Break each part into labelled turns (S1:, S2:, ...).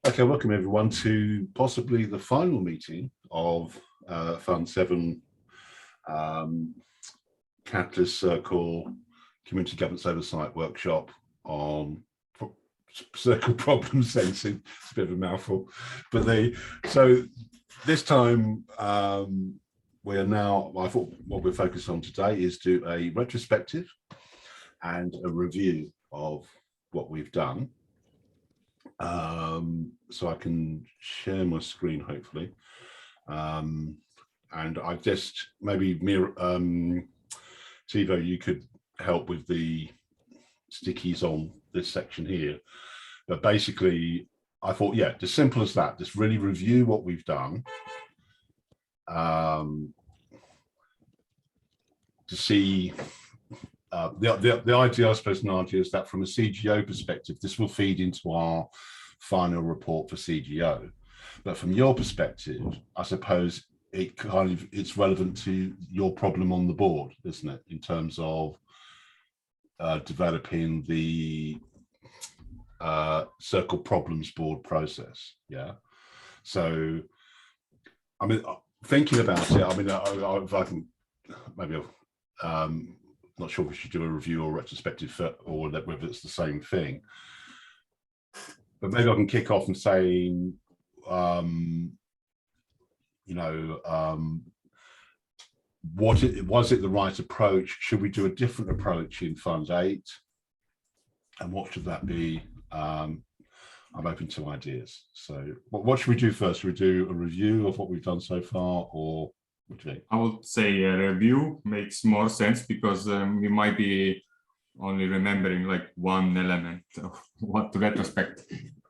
S1: Okay, welcome everyone to possibly the final meeting of Fund 7 Catalyst Circle Community Governance Oversight Workshop on circle problem sensing. It's a bit of a mouthful, but so this time we are now, I thought what we're focused on today is do a retrospective and a review of what we've done. So I can share my screen hopefully, and I just maybe Tivo, you could help with the stickies on this section here. But basically I thought, yeah, as simple as that, just really review what we've done, to see the idea, I suppose, Nadia, is that from a CGO perspective, this will feed into our final report for CGO. But from your perspective, I suppose it's relevant to your problem on the board, isn't it? In terms of developing the circle problems board process. Yeah. So, I mean, thinking about it, I mean, if I can, maybe not sure if we should do a review or retrospective or whether it's the same thing, but maybe I can kick off and saying, was it the right approach? Should we do a different approach in Fund 8? And what should that be? I'm open to ideas. So what should we do first? Should we do a review of what we've done so far, or what do you think?
S2: I would say a review makes more sense because we might be only remembering like one element of what to retrospect.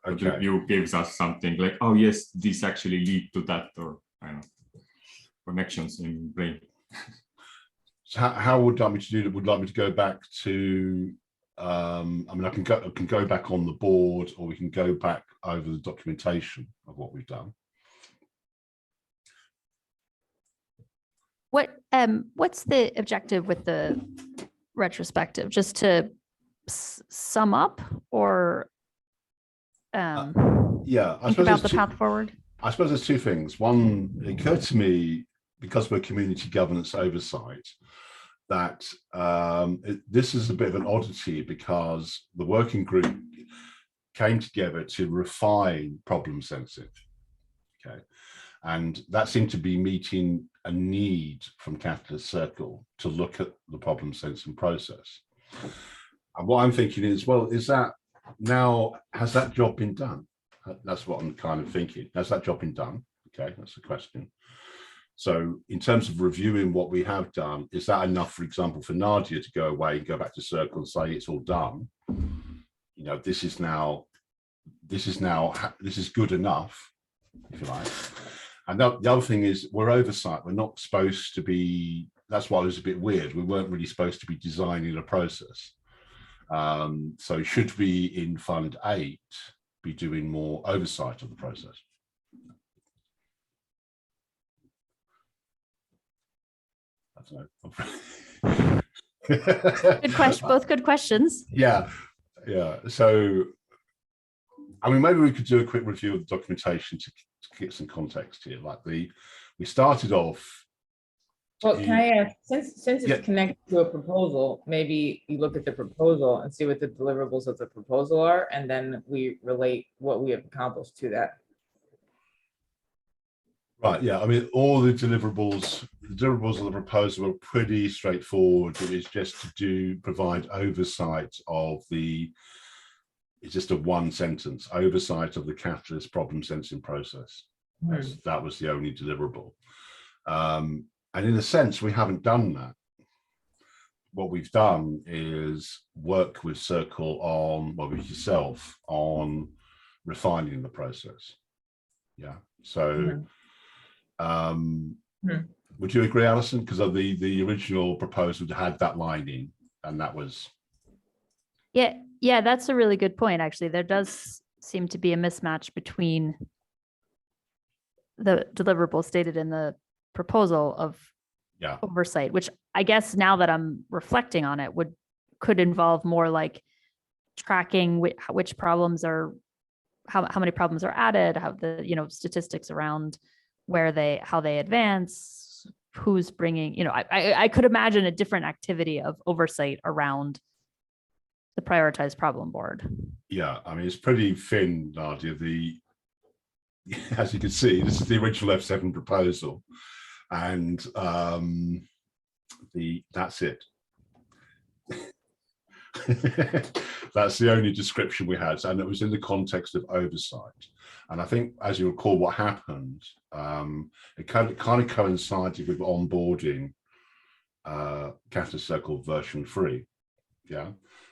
S2: Okay. The review gives us something like, oh yes, this actually lead to that, or I don't know, connections in brain.
S1: So how would you like me to do that? Would you like me to go back to? I mean, I can go back on the board, or we can go back over the documentation of what we've done.
S3: What's the objective with the retrospective? Just to sum up, or
S1: yeah, I
S3: think about the path forward?
S1: I suppose there's two things. One, it occurred to me, because we're community governance oversight, that this is a bit of an oddity, because the working group came together to refine problem sensing. Okay, and that seemed to be meeting a need from Catalyst Circle to look at the problem sensing process. And what I'm thinking is, well, is that now, has that job been done? That's what I'm kind of thinking. Has that job been done? Okay, that's the question. So in terms of reviewing what we have done, is that enough, for example, for Nadia to go away and go back to Circle and say it's all done? You know, this is good enough, if you like. And the other thing is, we're oversight. We're not supposed to be, that's why it was a bit weird. We weren't really supposed to be designing a process. So should we in Fund 8 be doing more oversight of the process? I don't know.
S3: Good question. Both good questions.
S1: Yeah. So, I mean, maybe we could do a quick review of the documentation to get some context here. Like we started off.
S4: Well, can I ask, since it's connected to a proposal, maybe you look at the proposal and see what the deliverables of the proposal are, and then we relate what we have accomplished to that.
S1: Right, yeah, I mean, all the deliverables of the proposal are pretty straightforward. It is just to provide oversight of it's just a one sentence, oversight of the Catalyst problem sensing process. That was the only deliverable. And in a sense, we haven't done that. What we've done is work with Circle on, well, with yourself, on refining the process. Yeah, so would you agree, Alison? Because of the original proposal had that line in, and that was.
S3: Yeah, that's a really good point, actually. There does seem to be a mismatch between the deliverable stated in the proposal of oversight, which I guess now that I'm reflecting on it could involve more like tracking which problems are how many problems are added, how the, statistics around how they advance, who's bringing, I could imagine a different activity of oversight around the prioritized problem board.
S1: Yeah, I mean, it's pretty thin, Nadia. As you can see, this is the original F7 proposal, and that's it. That's the only description we had, and it was in the context of oversight. And I think, as you recall, what happened, it kind of coincided with onboarding Catalyst Circle version 3. Yeah,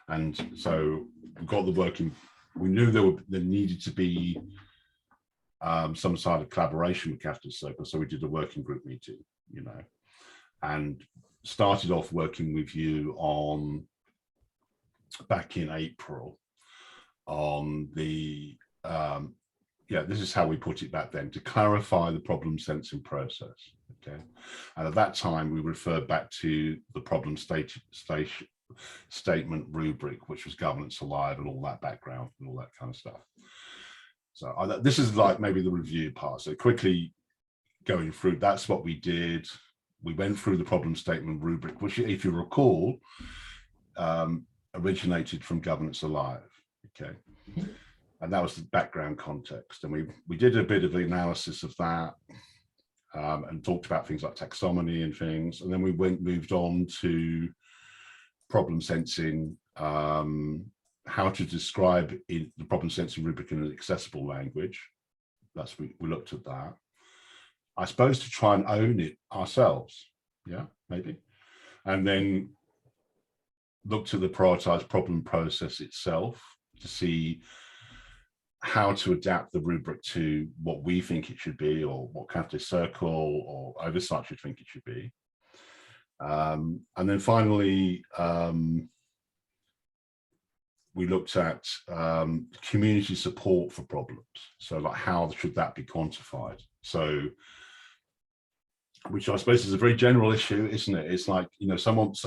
S1: and so we got the working. We knew there needed to be some sort of collaboration with Catalyst Circle, so we did a working group meeting, and started off working with you on back in April on the this is how we put it back then, to clarify the problem sensing process. Okay, and at that time we referred back to the problem statement rubric, which was governance alive and all that background and all that kind of stuff. So this is like maybe the review part. So quickly going through, that's what we did. We went through the problem statement rubric, which, if you recall, originated from Governance Alive. Okay, and that was the background context. And we did a bit of analysis of that and talked about things like taxonomy and things. And then we moved on to problem sensing, how to describe the problem sensing rubric in an accessible language. We looked at that. I suppose to try and own it ourselves. Yeah, maybe. And then looked at the prioritized problem process itself to see how to adapt the rubric to what we think it should be, or what Catalyst Circle or Oversight should think it should be. And then finally, we looked at community support for problems. So like, how should that be quantified? So, which I suppose is a very general issue, isn't it? It's like, a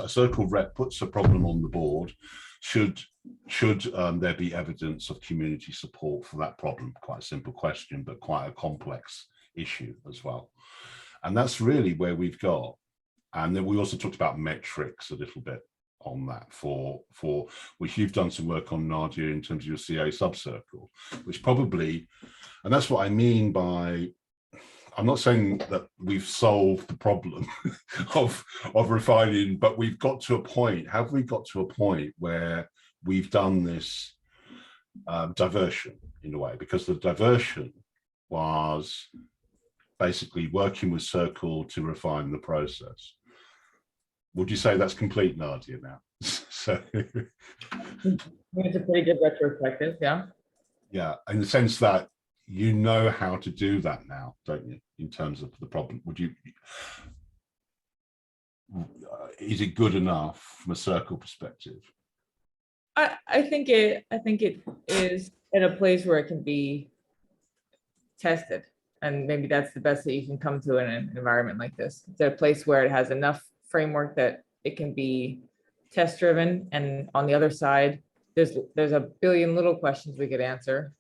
S1: circle rep puts a problem on the board. Should there be evidence of community support for that problem? Quite a simple question, but quite a complex issue as well. And that's really where we've got. And then we also talked about metrics a little bit on that for which you've done some work on, Nadia, in terms of your CA subcircle, which probably, and that's what I mean by, I'm not saying that we've solved the problem of refining, but we've got to a point. Have we got to a point where we've done this diversion in a way? Because the diversion was basically working with Circle to refine the process. Would you say that's complete, Nadia, now? So
S4: it's a pretty good retrospective, yeah.
S1: Yeah, in the sense that you know how to do that now, don't you, in terms of the problem? Is it good enough from a Circle perspective?
S4: I think it is at a place where it can be tested, and maybe that's the best that you can come to in an environment like this. It's a place where it has enough framework that it can be test driven, and on the other side, there's a billion little questions we could answer,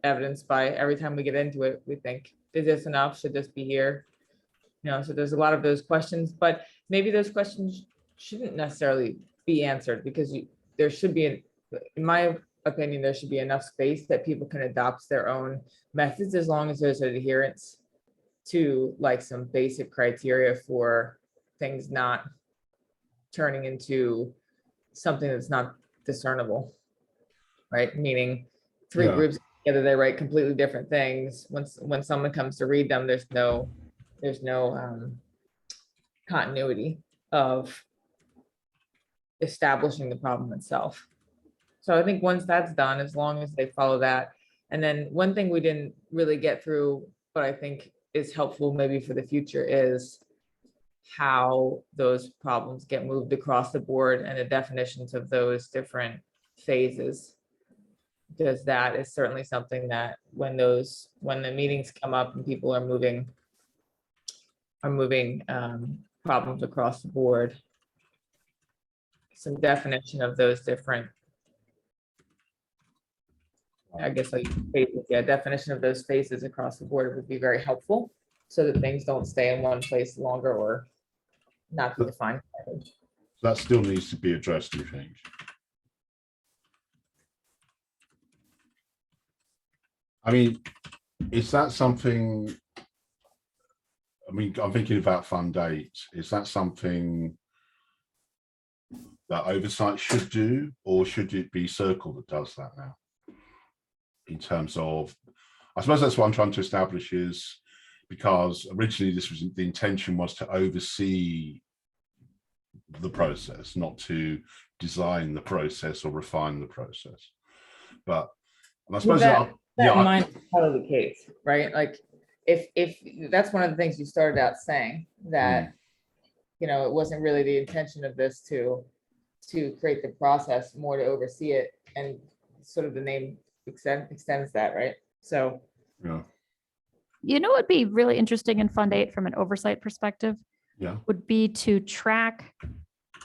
S4: evidenced by every time we get into it, we think, is this enough? Should this be here? So there's a lot of those questions, but maybe those questions shouldn't necessarily be answered, because there should be, in my opinion, there should be enough space that people can adopt their own methods, as long as there's an adherence to like some basic criteria for things not turning into something that's not discernible, right? Meaning three groups together, they write completely different things. When someone comes to read them, there's no continuity of establishing the problem itself. So I think once that's done, as long as they follow that. And then one thing we didn't really get through, but I think is helpful maybe for the future, is how those problems get moved across the board and the definitions of those different phases. Because that is certainly something that when the meetings come up and people are moving problems across the board, some definition of those different I guess like phases, yeah, definition of those phases across the board would be very helpful so that things don't stay in one place longer or not be defined.
S1: That still needs to be addressed, you think? I mean, is that something? I mean, I'm thinking about Fund 8. Is that something that Oversight should do, or should it be Circle that does that now? In terms of, I suppose that's what I'm trying to establish, is because originally this was the intention was to oversee the process, not to design the process or refine the process. But and I suppose
S4: that in mind is probably the case, right? Like if that's one of the things you started out saying, that you know, it wasn't really the intention of this to create the process, more to oversee it, and sort of the name extends that, right? So
S1: yeah,
S3: You know, what would be really interesting in Fund 8 from an oversight perspective
S1: yeah,
S3: would be to track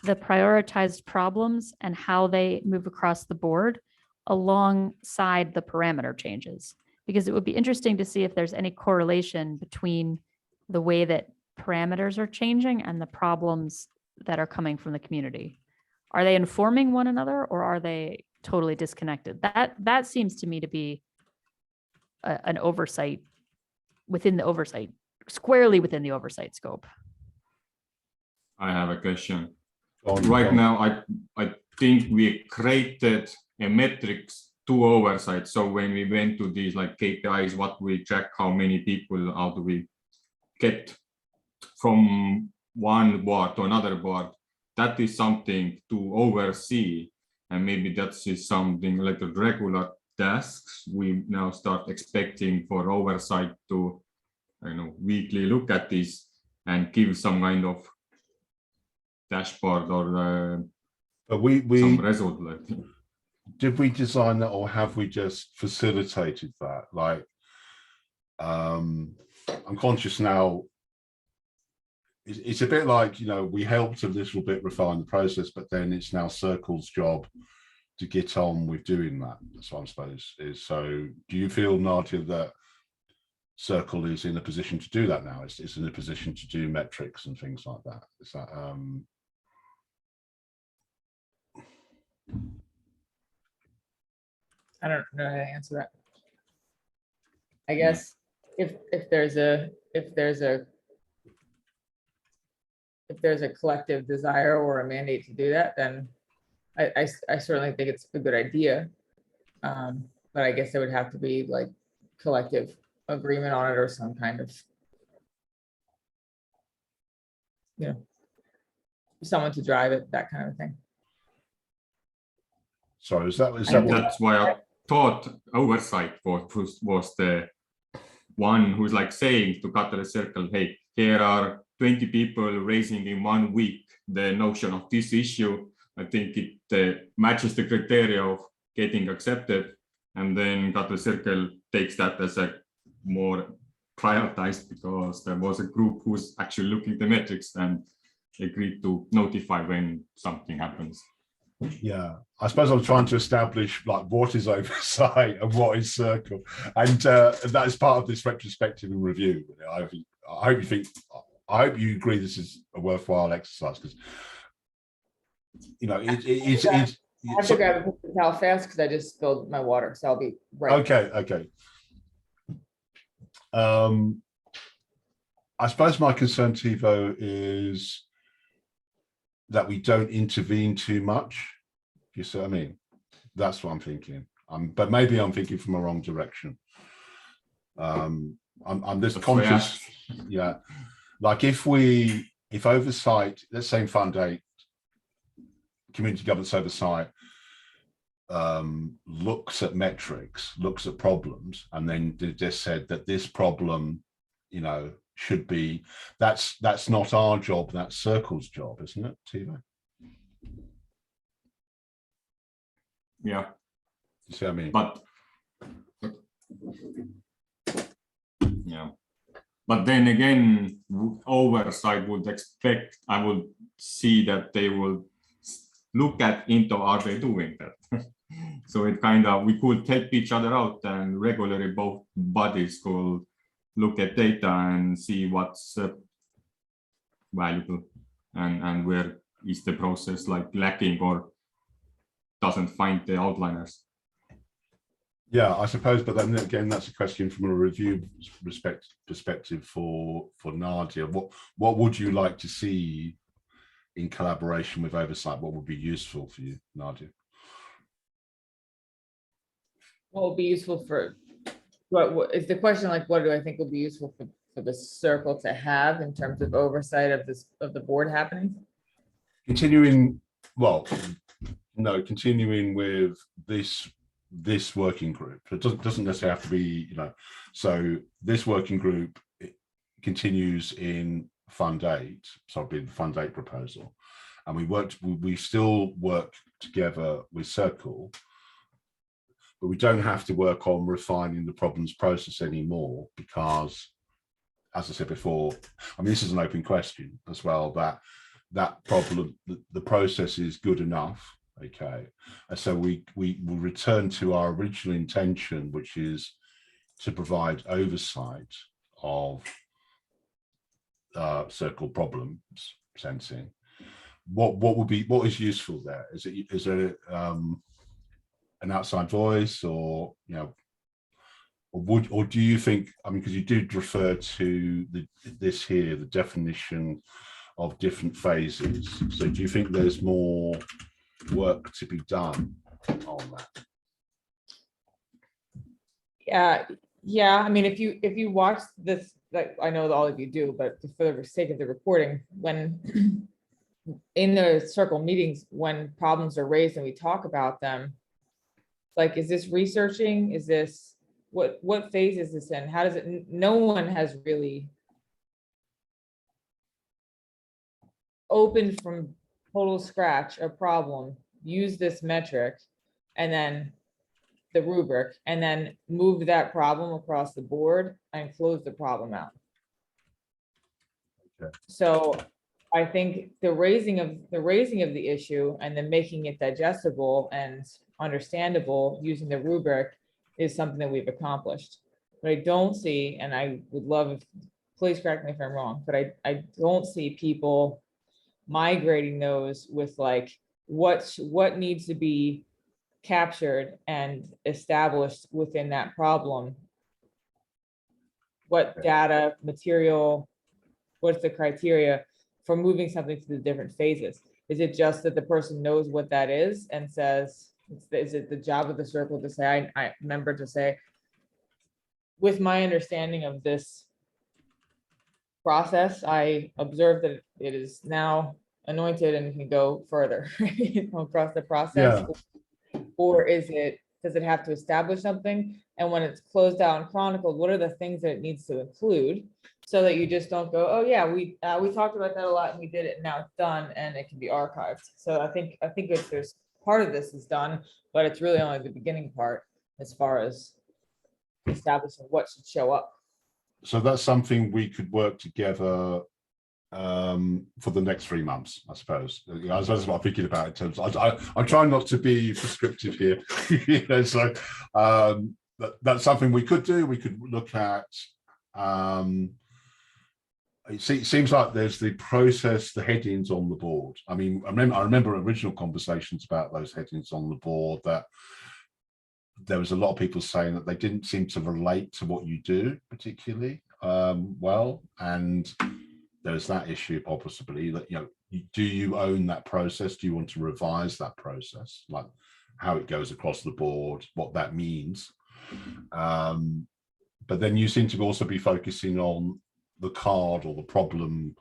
S3: the prioritized problems and how they move across the board alongside the parameter changes. Because it would be interesting to see if there's any correlation between the way that parameters are changing and the problems that are coming from the community. Are they informing one another, or are they totally disconnected? That seems to me to be an oversight within the oversight, squarely within the oversight scope.
S2: I have a question. Right now, I think we created a metrics to oversight. So when we went to these like KPIs, what we track, how many people, how do we get from one board to another board, that is something to oversee. And maybe that is something like the regular tasks we now start expecting for oversight to, you know, weekly look at this and give some kind of dashboard or
S1: but we
S2: some result. Like,
S1: did we design that, or have we just facilitated that? Like, I'm conscious now. It's a bit like, you know, we helped a little bit refine the process, but then it's now Circle's job to get on with doing that. That's what I suppose is. So do you feel, Nadia, that Circle is in a position to do that now? It's in a position to do metrics and things like that? Is that
S4: I don't know how to answer that. I guess if there's a collective desire or a mandate to do that, then I certainly think it's a good idea. But I guess there would have to be like collective agreement on it, or some kind of, you know, someone to drive it, that kind of thing.
S1: sorry, is that
S2: that's why I thought oversight was the one who's like saying to cut the circle, hey, here are 20 people raising in 1 week the notion of this issue. I think it matches the criteria of getting accepted, and then cut the circle takes that as a more prioritized, because there was a group who's actually looking at the metrics and agreed to notify when something happens.
S1: Yeah, I suppose I'm trying to establish like what is oversight and what is Circle, and that is part of this retrospective and review. I hope you agree this is a worthwhile exercise, because you know it's.
S4: I have to grab a paper towel fast because I just spilled my water, so I'll be right.
S1: Okay. I suppose my concern, Tivo, is that we don't intervene too much. You see what I mean? That's what I'm thinking. But maybe I'm thinking from a wrong direction. I'm this conscious. Yeah. Like if oversight, let's say in Fund 8, community governance oversight looks at metrics, looks at problems, and then just said that this problem, you know, should be, that's not our job, that's Circle's job, isn't it, Tivo?
S2: Yeah.
S1: You see what I mean?
S2: But yeah. But then again, oversight would expect, I would see that they will look at into, are they doing that? So it kind of, we could help each other out, and regularly both bodies could look at data and see what's valuable and where is the process like lacking or doesn't find the outliners.
S1: Yeah, I suppose, but then again, that's a question from a review perspective for Nadia. What would you like to see in collaboration with Oversight? What would be useful for you, Nadia?
S4: What will be useful for, what is the question, like, what do I think will be useful for the circle to have in terms of oversight of this, of the board happening?
S1: Continuing, well, no, continuing with this working group. It doesn't necessarily have to be, so this working group, it continues in Fund 8, so it'll be the Fund 8 proposal. And we still work together with Circle, but we don't have to work on refining the problems process anymore, because, as I said before, I mean, this is an open question as well, that problem, the process is good enough. Okay, so we will return to our original intention, which is to provide oversight of Circle problems sensing. What is useful there? Is there an outside voice, or or do you think, I mean, because you did refer to this here, the definition of different phases. So do you think there's more work to be done on that?
S4: Yeah. I mean, if you watch this, like, I know that all of you do, but for the sake of the recording, when in the circle meetings, when problems are raised and we talk about them, like, is this researching? Is this, what phase is this in? How does it, no one has really opened from total scratch a problem, use this metric, and then the rubric, and then move that problem across the board and close the problem out.
S1: Okay.
S4: So I think the raising of the issue and then making it digestible and understandable using the rubric is something that we've accomplished. But I don't see, and I would love if, please correct me if I'm wrong, but I don't see people migrating those with like what needs to be captured and established within that problem. What data, material, what's the criteria for moving something to the different phases? Is it just that the person knows what that is and says, is it the job of the circle to say, I remember to say, with my understanding of this process, I observe that it is now anointed and can go further across the process.
S1: Yeah.
S4: Or does it have to establish something? And when it's closed out and chronicled, what are the things that it needs to include, so that you just don't go, oh yeah, we talked about that a lot and we did it and now it's done and it can be archived. So I think if there's part of this is done, but it's really only the beginning part as far as establishing what should show up.
S1: So that's something we could work together for the next 3 months, I suppose. That's what I'm thinking about in terms of, I'm trying not to be prescriptive here. So that's something we could do. We could look at, it seems like there's the process, the headings on the board. I mean, I remember original conversations about those headings on the board, that there was a lot of people saying that they didn't seem to relate to what you do particularly well. And there's that issue possibly that, do you own that process? Do you want to revise that process? Like how it goes across the board, what that means. But then you seem to also be focusing on the card or the problem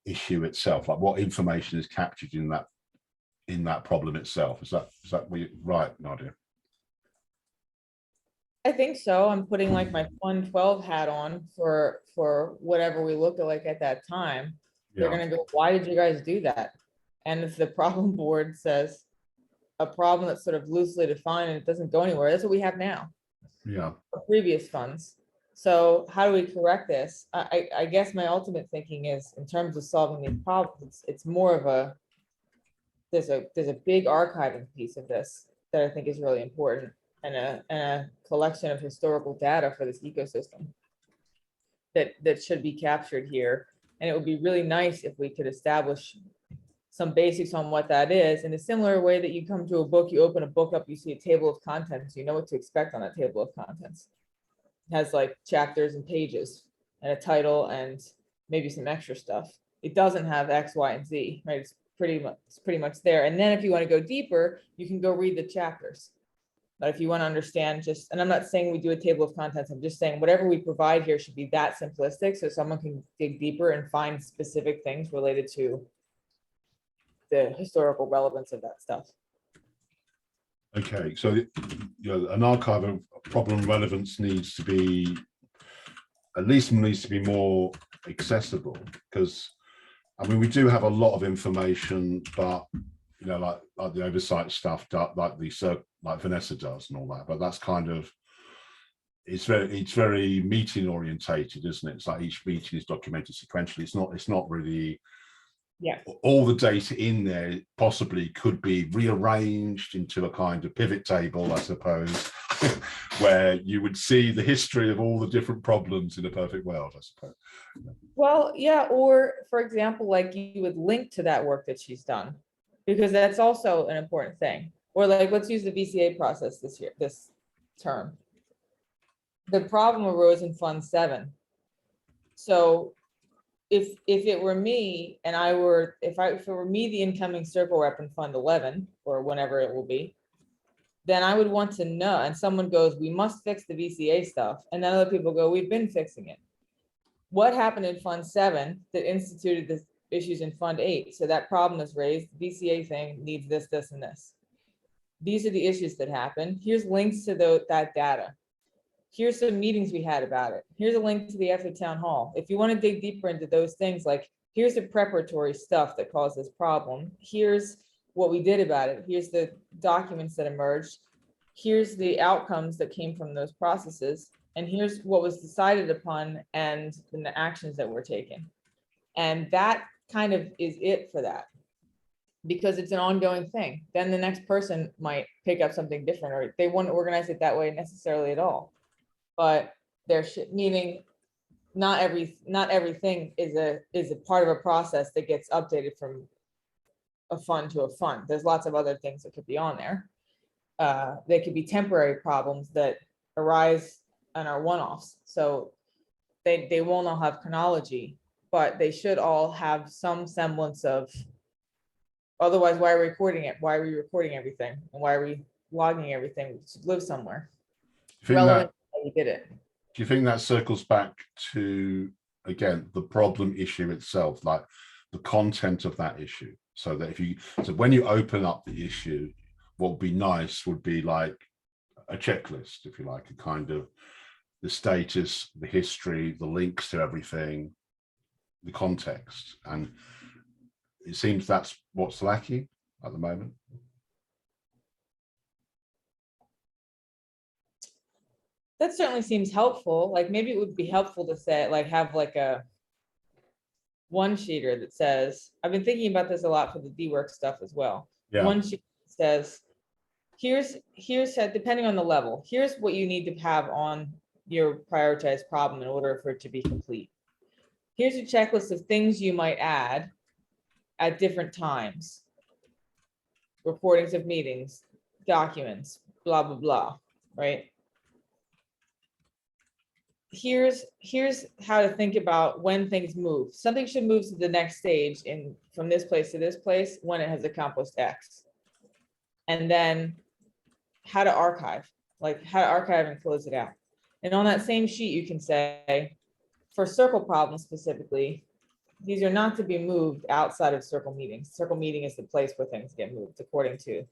S1: issue itself, like what information is captured in that problem itself. Is that right, Nadia?
S4: I think so. I'm putting like my 112 hat on for whatever we look at like at that time. They're gonna go, why did you guys do that? And if the problem board says a problem that's sort of loosely defined and it doesn't go anywhere, that's what we have now.
S1: Yeah.
S4: For previous funds. So how do we correct this? I guess my ultimate thinking is, in terms of solving these problems, it's more of a, there's a big archiving piece of this. that I think is really important, and a collection of historical data for this ecosystem that should be captured here. And it would be really nice if we could establish some basics on what that is, in a similar way that you come to a book, you open a book up, you see a table of contents, you know what to expect on that table of contents. It has like chapters and pages and a title and maybe some extra stuff. It doesn't have X, Y, and Z, right? It's pretty much there. And then if you want to go deeper, you can go read the chapters. But if you want to understand just, and I'm not saying we do a table of contents, I'm just saying whatever we provide here should be that simplistic, so someone can dig deeper and find specific things related to the historical relevance of that stuff.
S1: Okay, so an archive of problem relevance needs to be, at least needs to be more accessible, because I mean we do have a lot of information, but like the oversight stuff, like Vanessa does and all that, but that's kind of, it's very meeting orientated, isn't it? It's like each meeting is documented sequentially. It's not really,
S4: yeah,
S1: all the data in there possibly could be rearranged into a kind of pivot table, I suppose, where you would see the history of all the different problems in a perfect world, I suppose.
S4: Well, yeah, or for example, like you would link to that work that she's done, because that's also an important thing. Or like, let's use the VCA process this term. The problem arose in Fund 7. So if it were me and if it were me, the incoming circle rep in Fund 11 or whenever it will be, then I would want to know, and someone goes, we must fix the VCA stuff. And then other people go, we've been fixing it. What happened in Fund 7 that instituted the issues in Fund 8? So that problem is raised, the VCA thing needs this, this, and this. These are the issues that happen. Here's links to that data. Here's some meetings we had about it. Here's a link to the after town hall. If you want to dig deeper into those things, like here's the preparatory stuff that caused this problem. Here's what we did about it. Here's the documents that emerged. Here's the outcomes that came from those processes. And here's what was decided upon and the actions that were taken. And that kind of is it for that, because it's an ongoing thing. Then the next person might pick up something different, or they won't organize it that way necessarily at all. But meaning not everything is a part of a process that gets updated from a fund to a fund. There's lots of other things that could be on there. They could be temporary problems that arise and are one-offs. So they won't all have chronology, but they should all have some semblance of, otherwise, why are we recording it? Why are we recording everything? And why are we logging everything? It should live somewhere. Relevant to how you did it.
S1: Do you think that circles back to, again, the problem issue itself, like the content of that issue? So that so when you open up the issue, what would be nice would be like a checklist, if you like, a kind of the status, the history, the links to everything, the context. And it seems that's what's lacking at the moment.
S4: That certainly seems helpful. Like maybe it would be helpful to say, like, have like a one-sheeter that says, I've been thinking about this a lot for the D-work stuff as well.
S1: Yeah.
S4: One sheet says, here's depending on the level, here's what you need to have on your prioritized problem in order for it to be complete. Here's a checklist of things you might add at different times. Recordings of meetings, documents, blah, blah, blah, right? Here's how to think about when things move. Something should move to the next stage from this place to this place when it has accomplished X. And then how to archive, and close it out. And on that same sheet, you can say, for circle problems specifically, these are not to be moved outside of circle meetings. Circle meeting is the place where things get moved according to,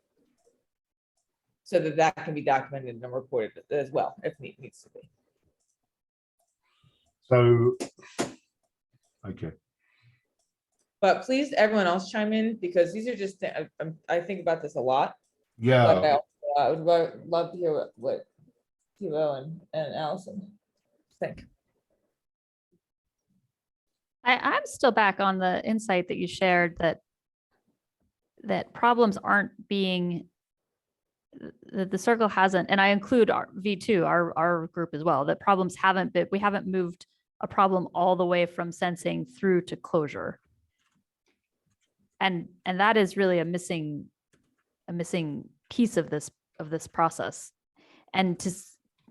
S4: so that can be documented and reported as well if needs to be.
S1: So, okay.
S4: But please, everyone else chime in, because these are just, I think about this a lot.
S1: Yeah.
S4: But I would love to hear what Tilo and Allison think.
S3: I'm still back on the insight that you shared that problems aren't being the circle hasn't, and I include our V2, our group as well, that problems haven't been, we haven't moved a problem all the way from sensing through to closure. And that is really a missing piece of this process. And to,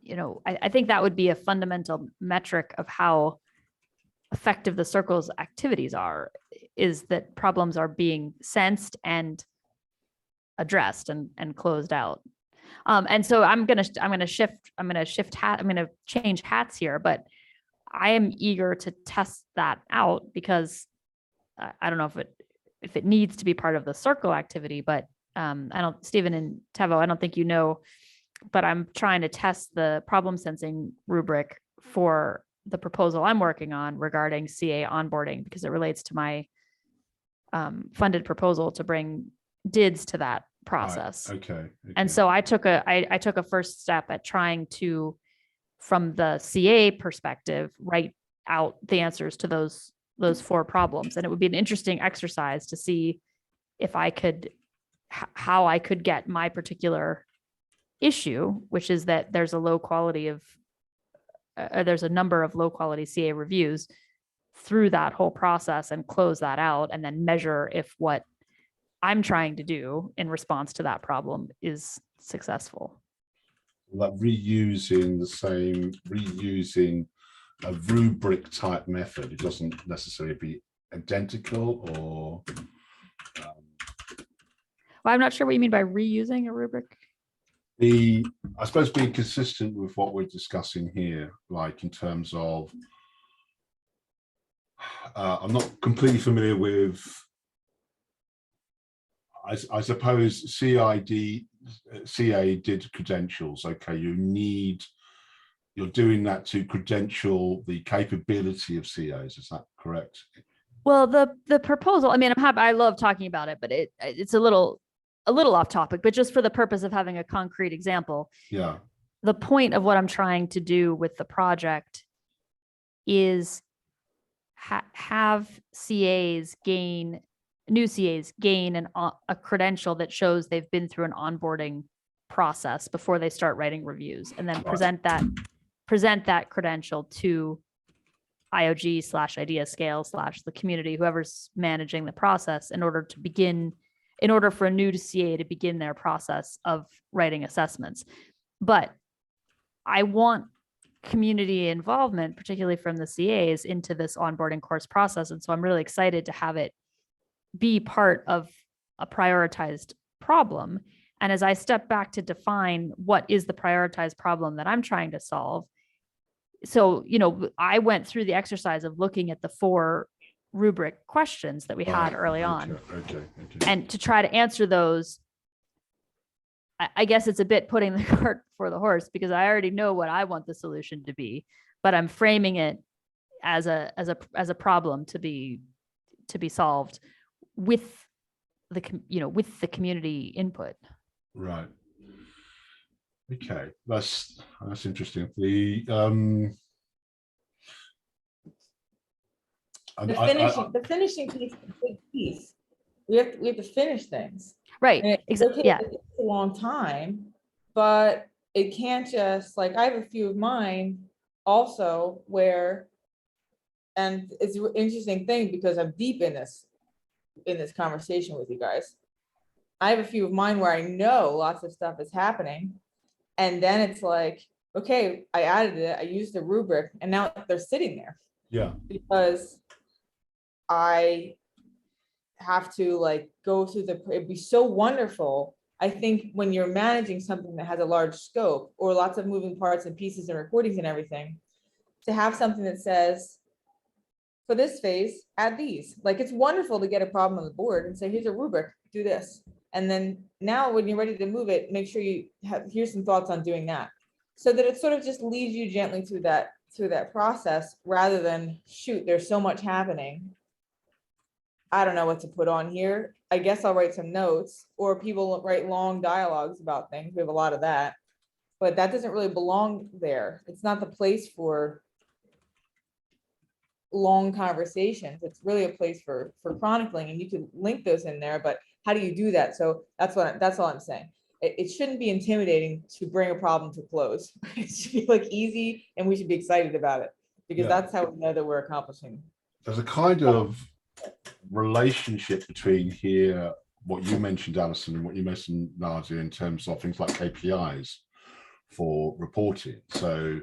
S3: you know, I think that would be a fundamental metric of how effective the circle's activities are, is that problems are being sensed and addressed and closed out. And so I'm gonna change hats here, but I am eager to test that out, because I don't know if it needs to be part of the circle activity, but Stephen and Tevo, I don't think you know, but I'm trying to test the problem sensing rubric for the proposal I'm working on regarding CA onboarding, because it relates to my funded proposal to bring DIDs to that process.
S1: Okay.
S3: And so I took a first step at trying to, from the CA perspective, write out the answers to those 4 problems. And it would be an interesting exercise to see if I could, how I could get my particular issue, which is that there's a low quality of, there's a number of low quality CA reviews, through that whole process and close that out, and then measure if what I'm trying to do in response to that problem is successful.
S1: Like reusing a rubric type method. It doesn't necessarily be identical, or
S3: Well, I'm not sure what you mean by reusing a rubric.
S1: I suppose being consistent with what we're discussing here, like in terms of, I'm not completely familiar with, I suppose CA did credentials. Okay, you're doing that to credential the capability of CAs. Is that correct?
S3: Well, the proposal, I mean, I love talking about it, but it's a little off topic, but just for the purpose of having a concrete example.
S1: Yeah.
S3: The point of what I'm trying to do with the project is have new CAs gain a credential that shows they've been through an onboarding process before they start writing reviews, and then present that credential to IOG/idea scale / the community, whoever's managing the process, in order for a new CA to begin their process of writing assessments. But I want community involvement, particularly from the CAs, into this onboarding course process. And so I'm really excited to have it be part of a prioritized problem. And as I step back to define what is the prioritized problem that I'm trying to solve, so, you know, I went through the exercise of looking at the 4 rubric questions that we had early on.
S1: Okay.
S3: And to try to answer those, I guess it's a bit putting the cart before the horse, because I already know what I want the solution to be, but I'm framing it as a problem to be solved with the community input.
S1: Right. Okay, that's interesting.
S4: The finishing piece is a big piece. We have to finish things.
S3: Right.
S4: Exactly.
S3: Yeah.
S4: It's a long time, but it can't just, like, I have a few of mine also where, and it's an interesting thing because I'm deep in this conversation with you guys. I have a few of mine where I know lots of stuff is happening, and then it's like, okay, I added it, I used the rubric, and now they're sitting there.
S1: Yeah.
S4: Because I have to, like, go through it'd be so wonderful. I think when you're managing something that has a large scope or lots of moving parts and pieces and recordings and everything, to have something that says, for this phase, add these. Like, it's wonderful to get a problem on the board and say, here's a rubric, do this. And then now when you're ready to move it, make sure you here's some thoughts on doing that. So that it sort of just leads you gently through that process, rather than, shoot, there's so much happening, I don't know what to put on here. I guess I'll write some notes, or people write long dialogues about things. We have a lot of that, but that doesn't really belong there. It's not the place for long conversations. It's really a place for chronicling, and you could link those in there, but how do you do that? So that's all I'm saying. it shouldn't be intimidating to bring a problem to close. It should be like easy, and we should be excited about it, because
S1: Yeah.
S4: that's how we know that we're accomplishing.
S1: There's a kind of relationship between here, what you mentioned, Alison, and what you mentioned, Nadia, in terms of things like KPIs for reporting. So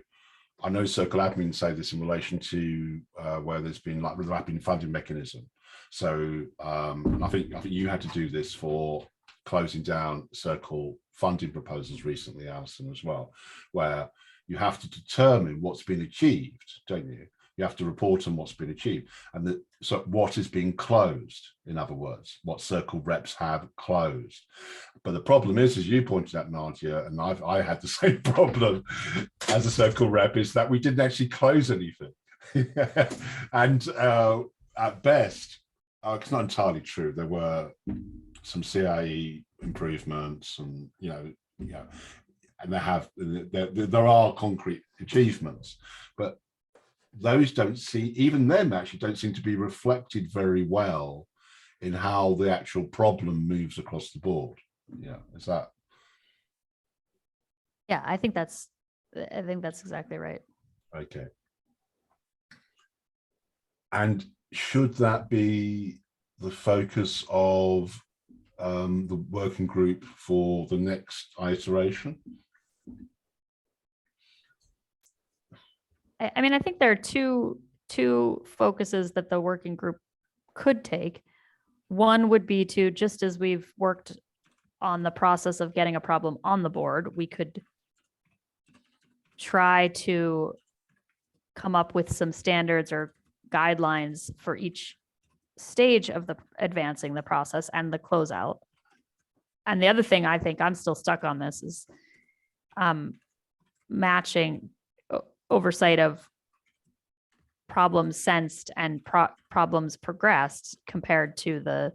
S1: I know Circle Admin say this in relation to where there's been like the rapid funding mechanism. So I think you had to do this for closing down Circle funding proposals recently, Alison, as well, where you have to determine what's been achieved, don't you? You have to report on what's been achieved, and so what is being closed, in other words, what Circle reps have closed. But the problem is, as you pointed out, Nadia, and I had the same problem as a Circle rep, is that we didn't actually close anything. And at best, it's not entirely true. There were some CIE improvements, and and there are concrete achievements, but those don't see, even them actually don't seem to be reflected very well in how the actual problem moves across the board. Yeah, is that?
S3: Yeah, I think that's exactly right.
S1: Okay. And should that be the focus of the working group for the next iteration?
S3: I mean, I think there are two focuses that the working group could take. One would be to, just as we've worked on the process of getting a problem on the board, we could try to come up with some standards or guidelines for each stage of the advancing the process and the closeout. And the other thing, I think I'm still stuck on this, is matching oversight of problems sensed and problems progressed compared to the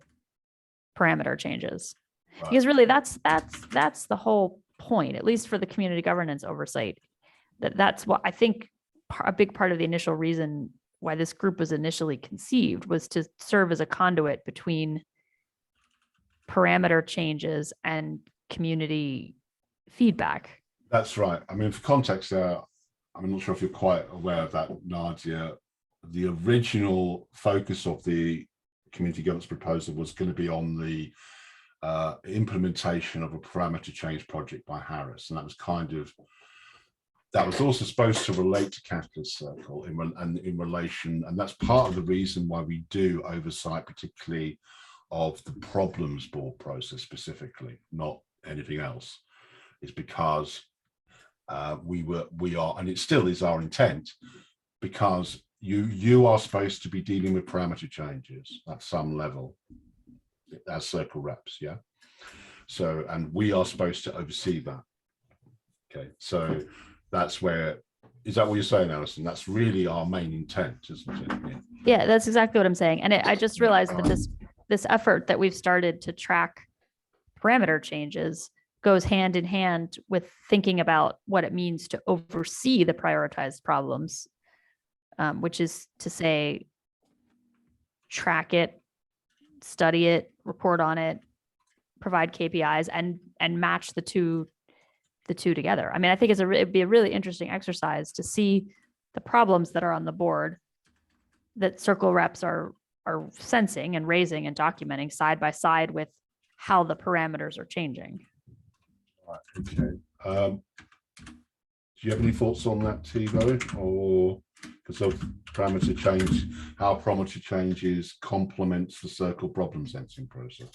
S3: parameter changes.
S1: Right.
S3: Because really that's the whole point, at least for the community governance oversight. That's what I think a big part of the initial reason why this group was initially conceived was to serve as a conduit between parameter changes and community feedback.
S1: That's right. I mean, for context there, I'm not sure if you're quite aware of that, Nadia. The original focus of the community governance proposal was going to be on the implementation of a parameter change project by Harris, and that was also supposed to relate to Catalyst Circle in relation, and that's part of the reason why we do oversight, particularly of the problems board process specifically, not anything else, is because we are, and it still is our intent, because you are supposed to be dealing with parameter changes at some level as Circle reps, yeah. So, and we are supposed to oversee that. Okay, so that's where, is that what you're saying, Alison? That's really our main intent, isn't it?
S3: Yeah, that's exactly what I'm saying. And I just realized that this effort that we've started to track parameter changes goes hand in hand with thinking about what it means to oversee the prioritized problems, which is to say, track it, study it, report on it, provide KPIs, and match the two together. I mean, I think it'd be a really interesting exercise to see the problems that are on the board that Circle reps are sensing and raising and documenting side by side with how the parameters are changing.
S1: Okay. Do you have any thoughts on that, Thibaut, or because of parameter change, how parameter changes complements the Circle problem sensing process?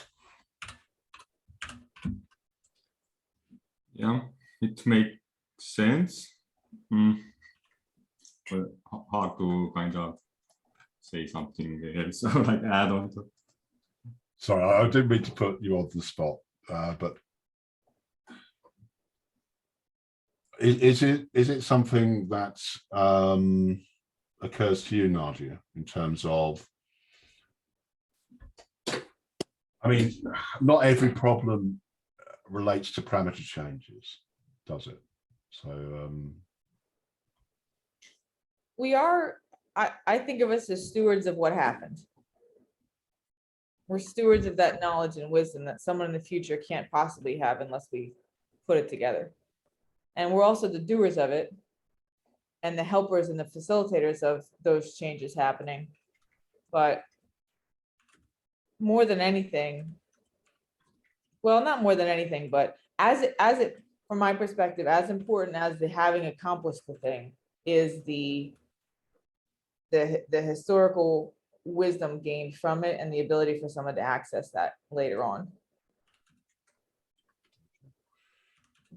S2: Yeah, it makes sense. But hard to kind of say something else or like add on to.
S1: Sorry, I didn't mean to put you on the spot, but is it something that occurs to you, Nadia, in terms of, I mean, not every problem relates to parameter changes, does it? So
S4: We are, I think of us as stewards of what happened. we're stewards of that knowledge and wisdom that someone in the future can't possibly have unless we put it together. And we're also the doers of it and the helpers and the facilitators of those changes happening. But more than anything, well, not more than anything, but as it, from my perspective, as important as the having accomplished the thing is the historical wisdom gained from it and the ability for someone to access that later on.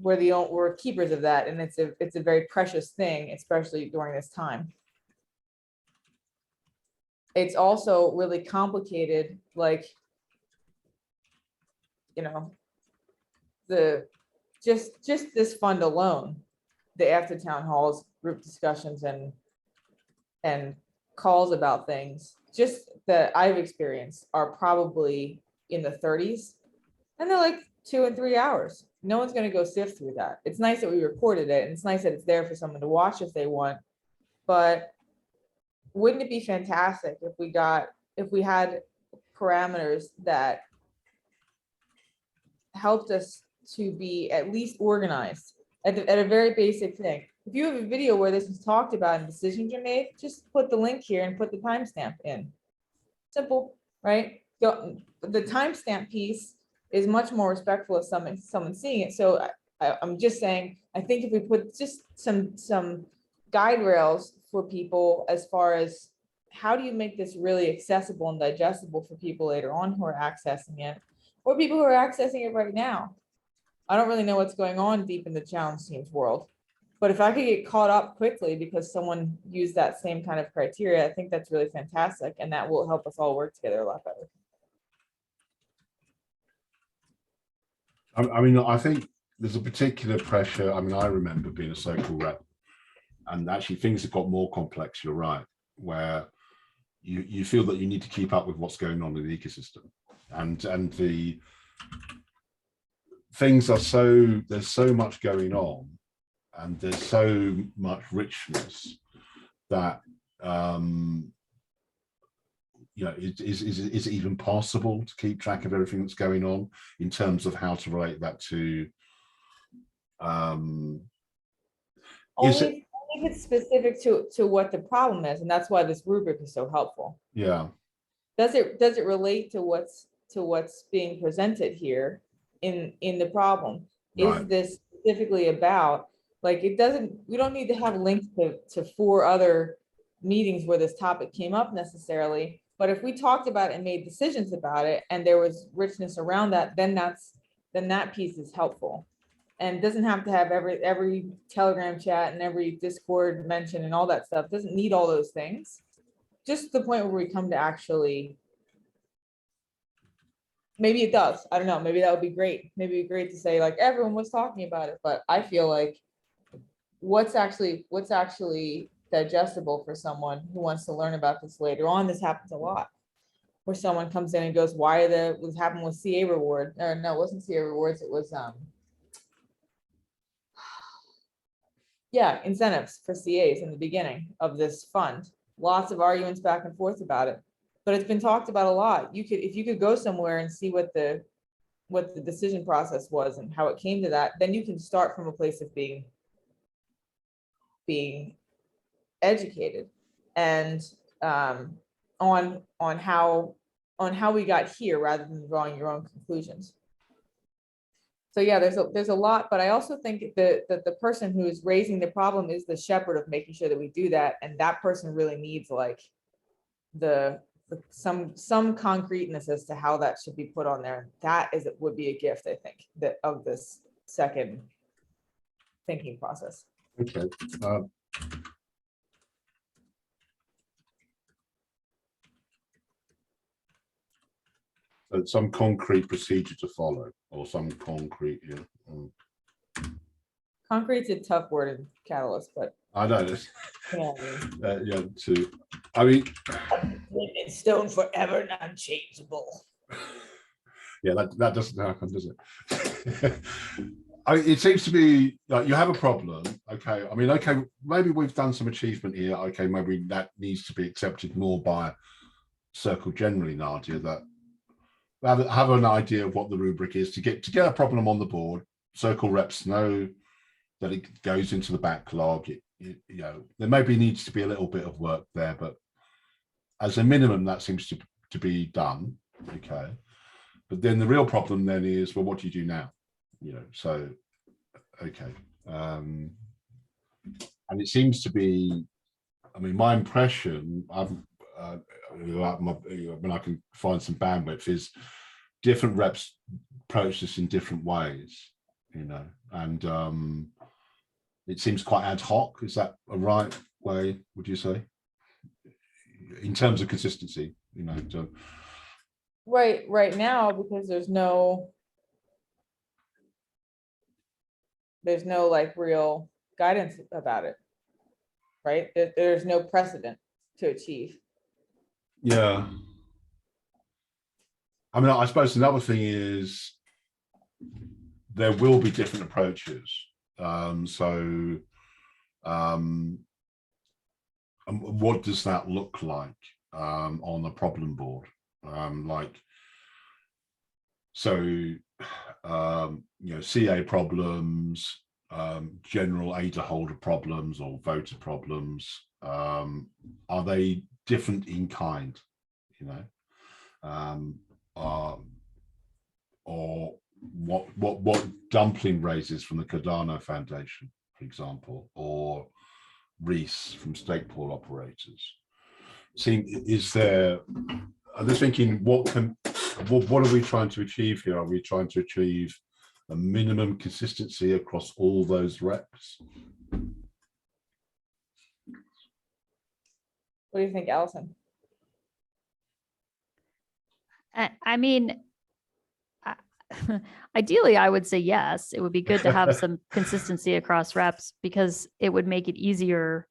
S4: We're keepers of that, and it's a very precious thing, especially during this time. It's also really complicated, like, you know, just this fund alone, the after town halls, group discussions, and calls about things just that I've experienced are probably in the 30s, and they're like 2 and 3 hours. No one's going to go sift through that. It's nice that we recorded it, and it's nice that it's there for someone to watch if they want, but wouldn't it be fantastic if we had parameters that helped us to be at least organized at a very basic thing? If you have a video where this is talked about and decisions are made, just put the link here and put the timestamp in. Simple, right? The timestamp piece is much more respectful of someone seeing it. So I'm just saying, I think if we put just some guide rails for people as far as how do you make this really accessible and digestible for people later on who are accessing it, or people who are accessing it right now. I don't really know what's going on deep in the challenge teams world, but if I could get caught up quickly because someone used that same kind of criteria, I think that's really fantastic, and that will help us all work together a lot better.
S1: I mean, I think there's a particular pressure. I mean, I remember being a circle rep, and actually things have got more complex, you're right, where you feel that you need to keep up with what's going on in the ecosystem. And the things are there's so much going on, and there's so much richness that you know, is it even possible to keep track of everything that's going on in terms of how to relate that to
S4: Only if it's specific to what the problem is, and that's why this rubric is so helpful.
S1: Yeah.
S4: Does it relate to what's being presented here in the problem?
S1: Right.
S4: Is this specifically about, like, we don't need to have links to 4 other meetings where this topic came up necessarily, but if we talked about it and made decisions about it and there was richness around that, then that piece is helpful. And doesn't have to have every Telegram chat and every Discord mention and all that stuff. Doesn't need all those things. Just the point where we come to actually, maybe it does. I don't know. Maybe that would be great. Maybe it'd be great to say, like, everyone was talking about it, but I feel like what's actually digestible for someone who wants to learn about this later on. This happens a lot, where someone comes in and goes, "Why what happened with CA reward?" Or no, it wasn't CA rewards. It was yeah, incentives for CAs in the beginning of this fund. Lots of arguments back and forth about it, but it's been talked about a lot. If you could go somewhere and see what the decision process was and how it came to that, then you can start from a place of being educated and on how we got here rather than drawing your own conclusions. So yeah, there's a lot, but I also think that the person who is raising the problem is the shepherd of making sure that we do that, and that person really needs, like, some concreteness as to how that should be put on there. That would be a gift, I think, of this second thinking process.
S1: Okay. So some concrete procedure to follow, or some concrete,
S4: Concrete's a tough word in Catalyst, but
S1: I know this.
S4: yeah,
S1: I mean,
S4: in stone forever and unchangeable.
S1: Yeah, that doesn't happen, does it? It seems to be like you have a problem. Okay, I mean, okay, maybe we've done some achievement here. Okay, maybe that needs to be accepted more by Circle generally, Nadia, that have an idea of what the rubric is to get a problem on the board. Circle reps know that it goes into the backlog. You know, there maybe needs to be a little bit of work there, but as a minimum, that seems to be done. Okay, but then the real problem then is, well, what do you do now? You know, so okay, and it seems to be. I mean, my impression, when I can find some bandwidth, is different reps approach this in different ways, you know, and it seems quite ad hoc. Is that a right way, would you say, in terms of consistency, you know?
S4: Right now, because there's no like real guidance about it, right? There's no precedent to achieve.
S1: Yeah. I mean, I suppose another thing is there will be different approaches. What does that look like on the problem board? You know, CA problems, general ADA holder problems or voter problems, are they different in kind, you know, or what Dumpling raises from the Cardano Foundation, for example, or Reese from stake pool operators? I'm just thinking, what are we trying to achieve here? Are we trying to achieve a minimum consistency across all those reps?
S4: What do you think, Allison?
S3: I mean, ideally, I would say yes. It would be good to have some consistency across reps because it would make it easier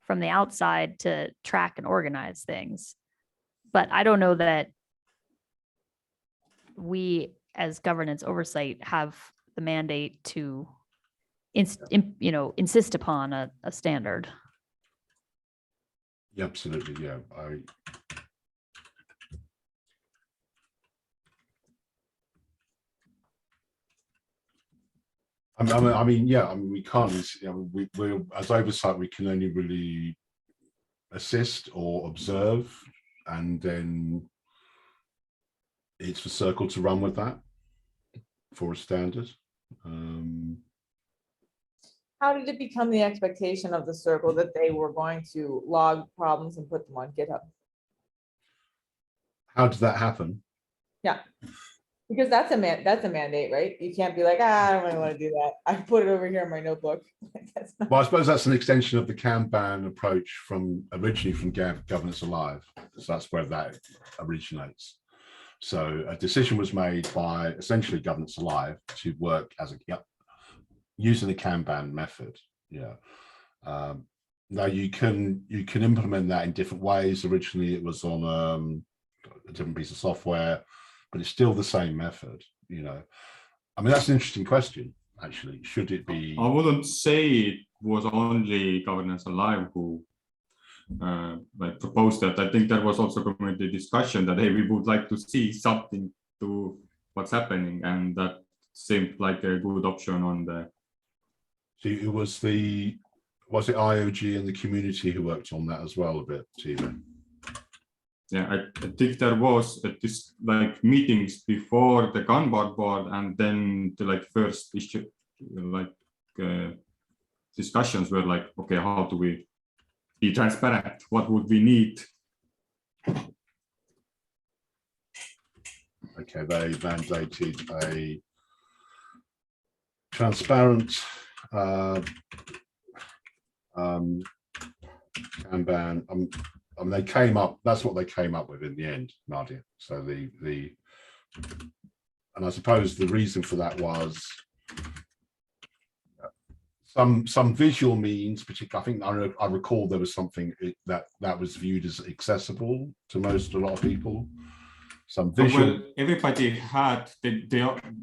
S3: from the outside to track and organize things. But I don't know that we, as governance oversight, have the mandate to, insist upon a standard.
S1: Yeah, absolutely. Yeah, I mean, yeah. I mean, we can't. You know, we're as oversight, we can only really assist or observe, and then it's for Circle to run with that for a standard.
S4: How did it become the expectation of the Circle that they were going to log problems and put them on GitHub?
S1: How did that happen?
S4: Yeah, because that's a mandate, right? You can't be like, I don't really want to do that. I put it over here in my notebook.
S1: Well, I suppose that's an extension of the Kanban approach originally from Governance Alive. So that's where that originates. So a decision was made by essentially Governance Alive to work as using the Kanban method. Yeah. Now you can implement that in different ways. Originally, it was on a different piece of software, but it's still the same method. You know, I mean, that's an interesting question. Actually, should it be?
S2: I wouldn't say it was only Governance Alive who like proposed that. I think there was also community discussion that, hey, we would like to see something to what's happening, and that seemed like a good option on the.
S1: So it was it IOG and the community who worked on that as well a bit, Tina?
S2: Yeah, I think there was this like meetings before the Kanban board, and then the like first issue, like discussions were like, okay, how do we be transparent? What would we need?
S1: Okay, they mandated a transparent Kanban. I mean, they came up. That's what they came up with in the end, Nadia. So and I suppose the reason for that was some visual means. Particularly, I think I recall there was something that was viewed as accessible to a lot of people. Some visual.
S2: Well, everybody had they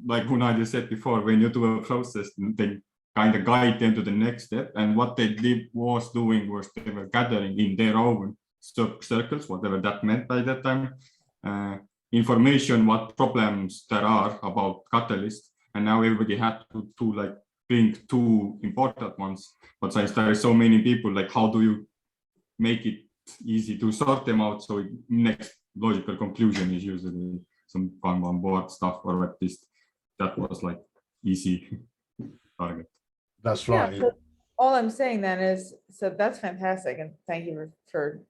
S2: like Nadia said before. When you do a process, they kind of guide them to the next step, and what they was doing was they were gathering in their own circles, whatever that meant by that time, information what problems there are about Catalyst, and now everybody had to like think two important ones. But since there are so many people, like how do you make it easy to sort them out? So next logical conclusion is usually some Kanban board stuff, or at least that was like easy target.
S1: That's
S4: Yeah,
S1: right.
S4: so all I'm saying then is, so that's fantastic, and thank you for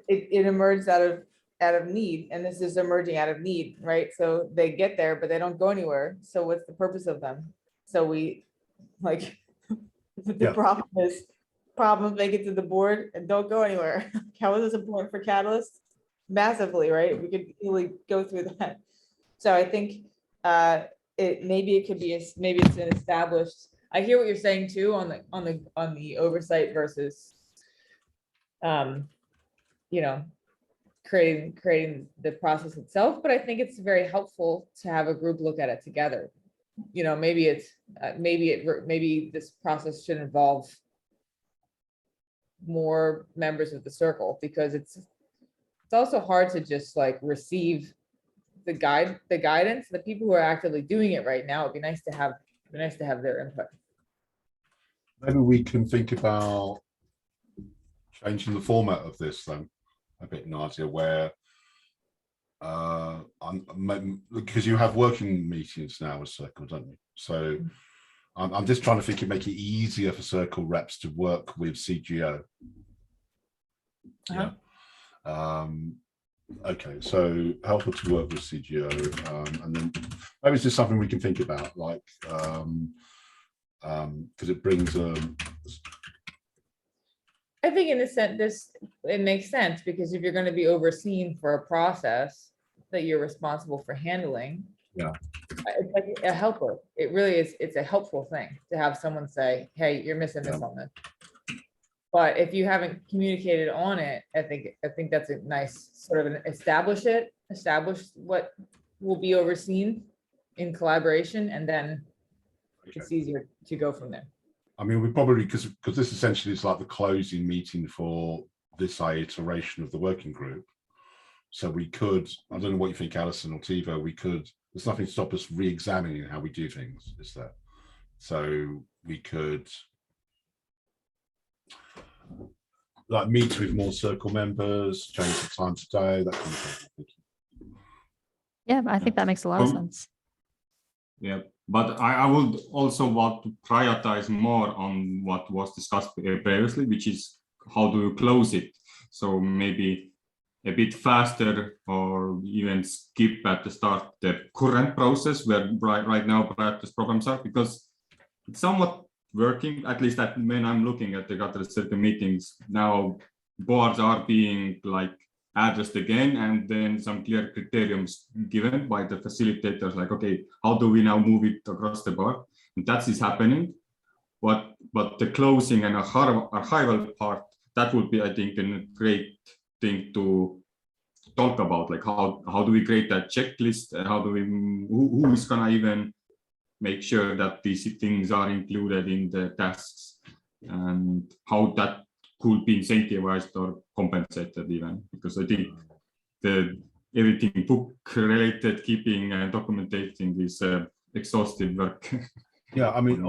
S4: it emerged out of need, and this is emerging out of need, right? So they get there, but they don't go anywhere. So what's the purpose of them? So we like the
S1: Yeah.
S4: problem is problems make it to the board and don't go anywhere. How is this important for Catalyst? Massively, right? We could really go through that. So I think maybe it could be maybe it's an established. I hear what you're saying too on the oversight versus you know, creating the process itself, but I think it's very helpful to have a group look at it together. You know, maybe it's maybe this process should involve more members of the circle, because it's also hard to just like receive the guidance. The people who are actively doing it right now, it'd be nice to have their input.
S1: Maybe we can think about changing the format of this then a bit, Nadia, where because you have working meetings now with Circle, don't you? So I'm just trying to think of make it easier for Circle reps to work with CGO.
S4: Uh-huh.
S1: Yeah. Okay, so helpful to work with CGO, and then maybe it's just something we can think about, like because it brings
S4: I think in a sense, it makes sense, because if you're going to be overseen for a process that you're responsible for handling,
S1: yeah,
S4: it's like a helper. It really is. It's a helpful thing to have someone say, "Hey, you're missing this on this." But if you haven't communicated on it, I think that's a nice sort of establish what will be overseen in collaboration, and then it's easier to go from there.
S1: I mean, we probably, because this essentially is like the closing meeting for this iteration of the working group. So we could, I don't know what you think, Alison or Tivo, there's nothing to stop us re-examining how we do things, is there? So we could like meet with more Circle members, change the time today, that kind of thing.
S3: Yeah, I think that makes a lot of sense.
S2: Yeah, but I would also want to prioritize more on what was discussed previously, which is how do you close it? So maybe a bit faster, or even skip at the start the current process where right now practice programs are, because it's somewhat working, at least that when I'm looking at the Catalyst Circle meetings now, boards are being like addressed again, and then some clear criteriums given by the facilitators, like, okay, how do we now move it across the board? And that is happening. But the closing and archival part, that would be, I think, a great thing to talk about, like how do we create that checklist, and how do we, who is gonna even make sure that these things are included in the tasks, and how that could be incentivized or compensated even, because I think everything book related, keeping and documenting is exhaustive work.
S1: Yeah, I mean,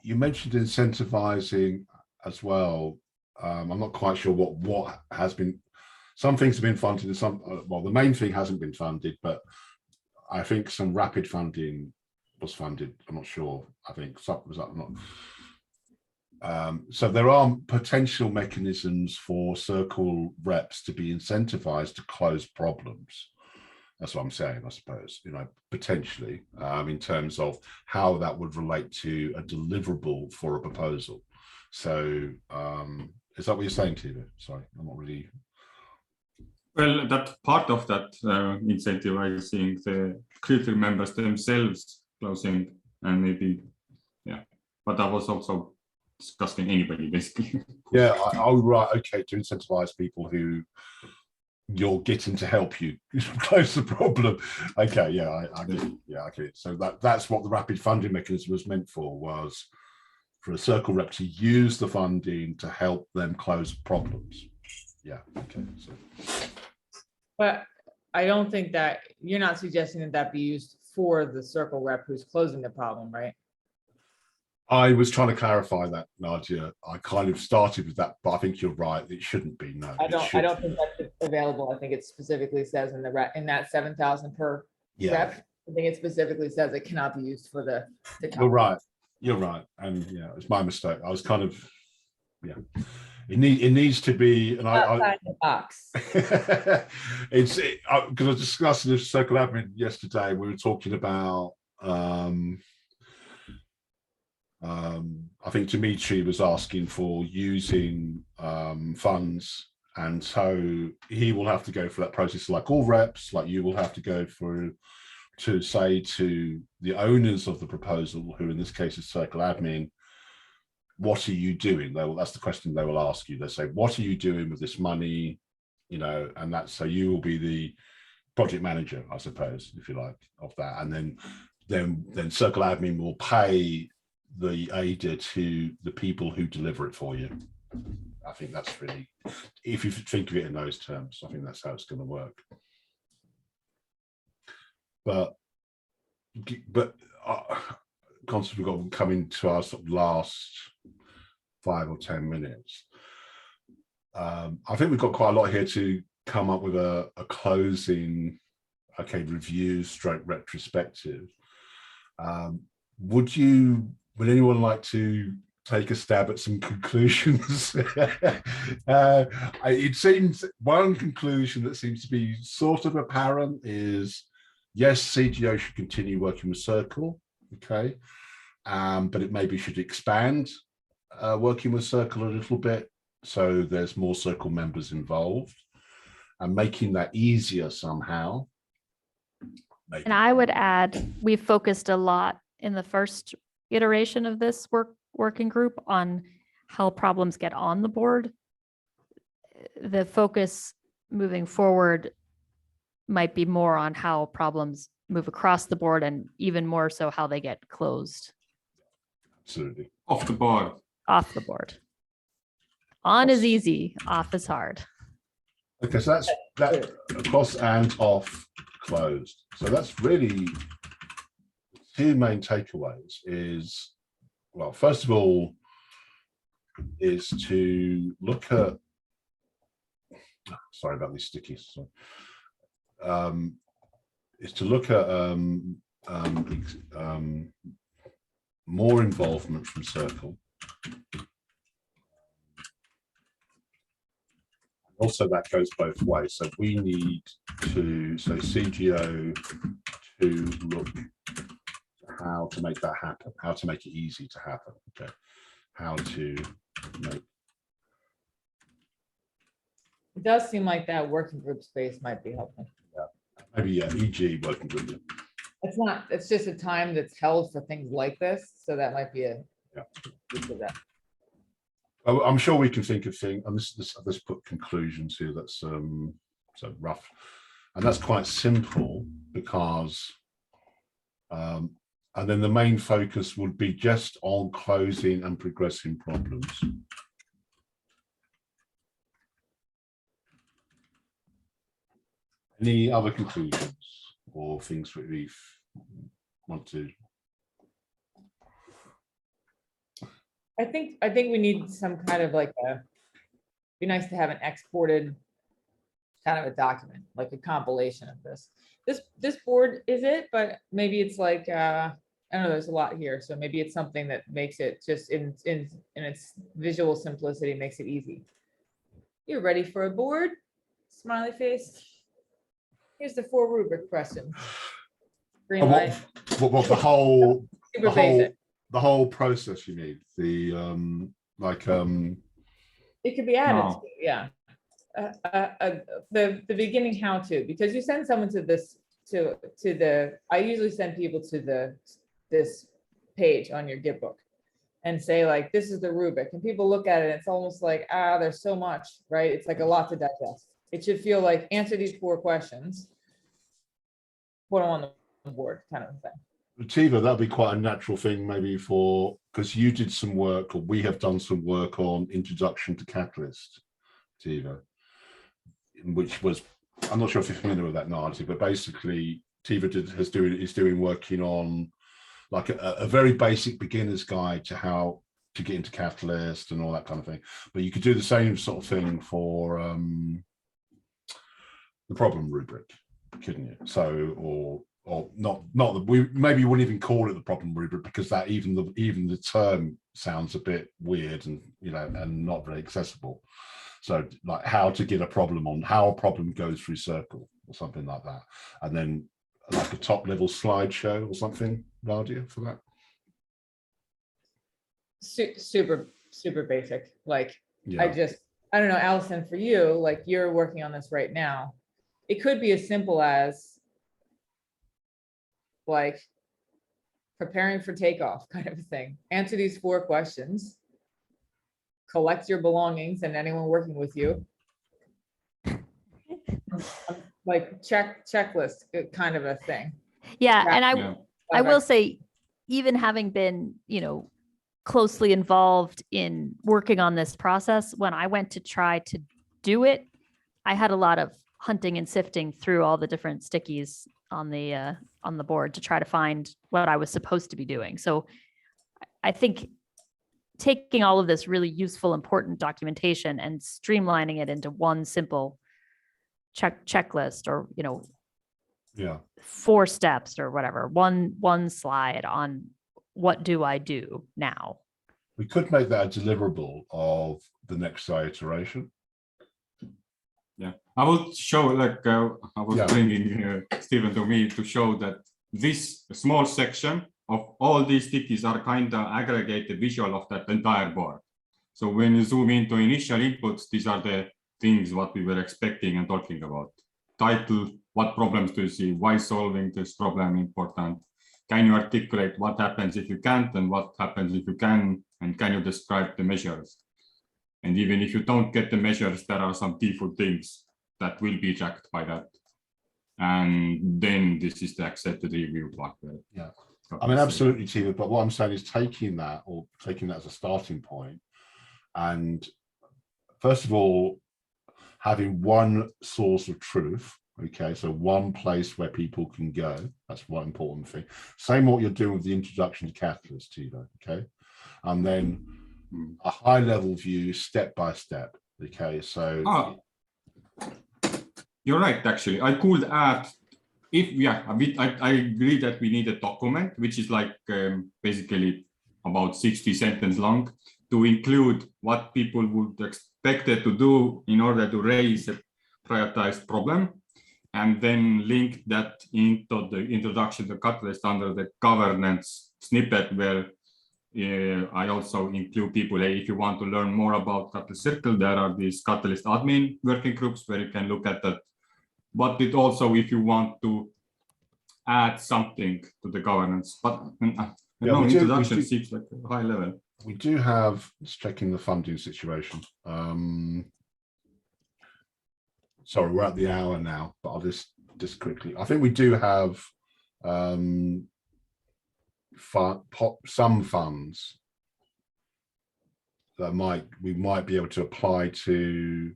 S1: you mentioned incentivizing as well. I'm not quite sure what has been. Some things have been funded, and some. Well, the main thing hasn't been funded, but I think some rapid funding was funded. I'm not sure. I think some was that not. So there are potential mechanisms for Circle reps to be incentivized to close problems. That's what I'm saying, I suppose, you know, potentially in terms of how that would relate to a deliverable for a proposal. So is that what you're saying, Tiva? Sorry, I'm not really.
S2: Well, that part of that incentivizing the critical members themselves closing, and maybe, yeah, but that was also discussing anybody basically.
S1: Yeah, right, okay, to incentivize people who you're getting to help you close the problem. Okay, yeah, I get it. Yeah, okay. So that's what the rapid funding mechanism was meant for, was for a Circle rep to use the funding to help them close problems. Yeah, okay. So.
S4: But I don't think that, you're not suggesting that that be used for the circle rep who's closing the problem, right?
S1: I was trying to clarify that, Nadia. I kind of started with that, but I think you're right. It shouldn't be. No,
S4: I
S1: it
S4: don't
S1: should.
S4: think that's available. I think it specifically says in the rep, in that 7,000 per
S1: Yeah,
S4: rep. I think it specifically says it cannot be used for the.
S1: you're right. You're right. And yeah, it's my mistake. I was kind of, yeah. It needs to be, and
S4: Outside the box.
S1: because I was discussing this circle admin yesterday. We were talking about I think Dimitri was asking for using funds, and so he will have to go through that process like all reps, like you will have to go through to say to the owners of the proposal, who in this case is circle admin, what are you doing? That's the question they will ask you. They say, what are you doing with this money? You know, and that's, so you will be the project manager, I suppose, if you like, of that. And then circle admin will pay the ADA to the people who deliver it for you. I think that's really, if you think of it in those terms, I think that's how it's going to work. But constantly we've got coming to our sort of last 5 or 10 minutes. I think we've got quite a lot here to come up with a closing, review stroke retrospective. Would anyone like to take a stab at some conclusions? It seems one conclusion that seems to be sort of apparent is, yes, CGO should continue working with Circle, okay, but it maybe should expand working with Circle a little bit, so there's more Circle members involved, and making that easier somehow. Maybe.
S3: And I would add, we focused a lot in the first iteration of this working group on how problems get on the board. The focus moving forward might be more on how problems move across the board, and even more so how they get closed.
S1: Absolutely.
S2: Off the board.
S3: Off the board. On is easy, off is hard.
S1: Okay, so that's that across and off closed. So that's really two main takeaways is, well, first of all, is to look at, sorry about these stickies, is to look at more involvement from Circle. Also, that goes both ways. So we need to, so CGO to look how to make that happen, how to make it easy to happen, okay, how to make.
S4: It does seem like that working group space might be helpful.
S1: Yeah, maybe, yeah, EG working group. Yeah.
S4: It's not, it's just a time that's held for things like this, so that might be a piece of that.
S1: I'm sure we can think of things, and this put conclusions here. That's so rough, and that's quite simple because, and then the main focus would be just on closing and progressing problems. Any other conclusions or things that we want to?
S4: I think we need some kind of like be nice to have an exported kind of a document, like a compilation of this. This board is it, but maybe it's like I don't know, there's a lot here, so maybe it's something that makes it just in its visual simplicity makes it easy. You're ready for a board? Smiley face. Here's the 4 rubric questions. Green light.
S1: What the whole
S4: Super basic.
S1: The whole process you need, the
S4: It could be added,
S2: No.
S4: to, yeah. The beginning how to, because you send someone to this, to the, I usually send people to this page on your Git book and say like, this is the rubric, and people look at it and it's almost like, there's so much, right? It's like a lot to digest. It should feel like answer these 4 questions, put them on the board kind of thing.
S1: Tiva, that'd be quite a natural thing maybe for, because you did some work, or we have done some work on introduction to Catalyst, Tiva, which was I'm not sure if you're familiar with that, Nadia, but basically Tiva is working on like a very basic beginner's guide to how to get into Catalyst and all that kind of thing. But you could do the same sort of thing for the problem rubric, couldn't you? So, or not we maybe wouldn't even call it the problem rubric, because that even the term sounds a bit weird and and not very accessible. So like how to get a problem on, how a problem goes through Circle or something like that, and then like a top level slideshow or something, Nadia, for that.
S4: Super basic. Like
S1: Yeah.
S4: I don't know, Allison, for you, like you're working on this right now. It could be as simple as like preparing for takeoff kind of a thing. Answer these 4 questions, collect your belongings and anyone working with you. Like checklist kind of a thing.
S3: Yeah, and
S2: Yeah.
S3: I will say, even having been, closely involved in working on this process, when I went to try to do it, I had a lot of hunting and sifting through all the different stickies on the board to try to find what I was supposed to be doing. So I think taking all of this really useful, important documentation and streamlining it into one simple checklist, or 4 steps or whatever, one slide on what do I do now.
S1: We could make that a deliverable of the next iteration.
S2: Yeah, I will show, like I was bringing Stephen to me to show that this small section of all these stickies are kind of aggregated visual of that entire board. So when you zoom into initial inputs, these are the things what we were expecting and talking about. Title, what problems do you see? Why solving this problem important? Can you articulate what happens if you can't and what happens if you can? And can you describe the measures? And even if you don't get the measures, there are some default things that will be tracked by that. And then this is the accepted review part.
S1: Yeah, I mean, absolutely, Tiva. But what I'm saying is taking that as a starting point, and first of all, having one source of truth. Okay, so one place where people can go. That's one important thing. Same what you're doing with the introduction to Catalyst, Tiva. Okay, and then a high level view, step by step. Okay, so
S2: you're right. Actually, I could add, I agree that we need a document which is like basically about 60 sentences long to include what people would expect it to do in order to raise a prioritized problem, and then link that into the introduction to Catalyst under the governance snippet, where I also include people, hey, if you want to learn more about Catalyst Circle, there are these Catalyst admin working groups where you can look at that. But it also, if you want to add something to the governance, but introduction seems like a high level.
S1: We do have, just checking the funding situation. Sorry, we're at the hour now, but I'll just quickly. I think we do have some funds that we might be able to apply to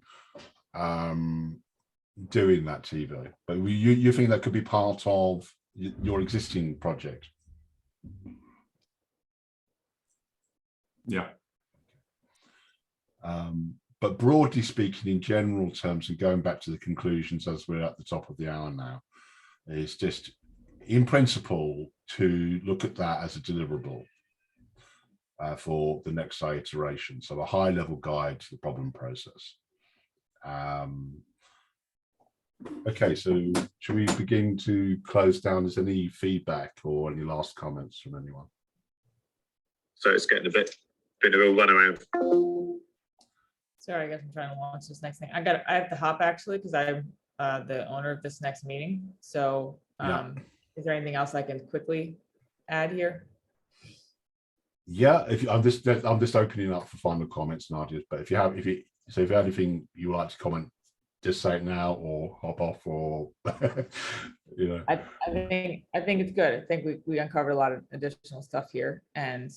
S1: doing that, Tiva. But you think that could be part of your existing project?
S2: Yeah.
S1: But broadly speaking, in general terms, and going back to the conclusions as we're at the top of the hour now, is just in principle to look at that as a deliverable for the next iteration. So a high level guide to the problem process. Okay, so should we begin to close down? Is any feedback or any last comments from anyone?
S5: So it's getting a bit of a runaround.
S4: Sorry, I guess I'm trying to launch this next thing. I have to hop actually, because I'm the owner of this next meeting. So is there anything else I can quickly add here?
S1: Yeah, I'm just opening up for final comments, Nadia. But if you have anything you would like to comment, just say it now or hop off, or you know.
S4: I think it's good. I think we uncovered a lot of additional stuff here, and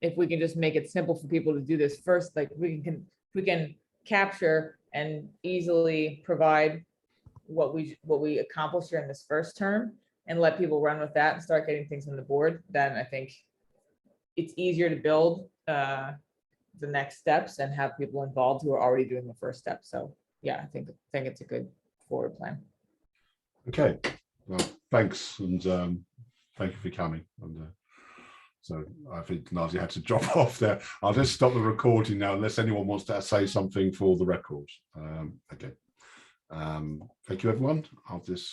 S4: if we can just make it simple for people to do this first, like we can capture and easily provide what we accomplish here in this first term and let people run with that and start getting things on the board, then I think it's easier to build the next steps and have people involved who are already doing the first step. So yeah, I think it's a good forward plan.
S1: Okay, well, thanks, and thank you for coming. And so I think Nadia had to drop off there. I'll just stop the recording now, unless anyone wants to say something for the record. Okay. Thank you, everyone. I'll just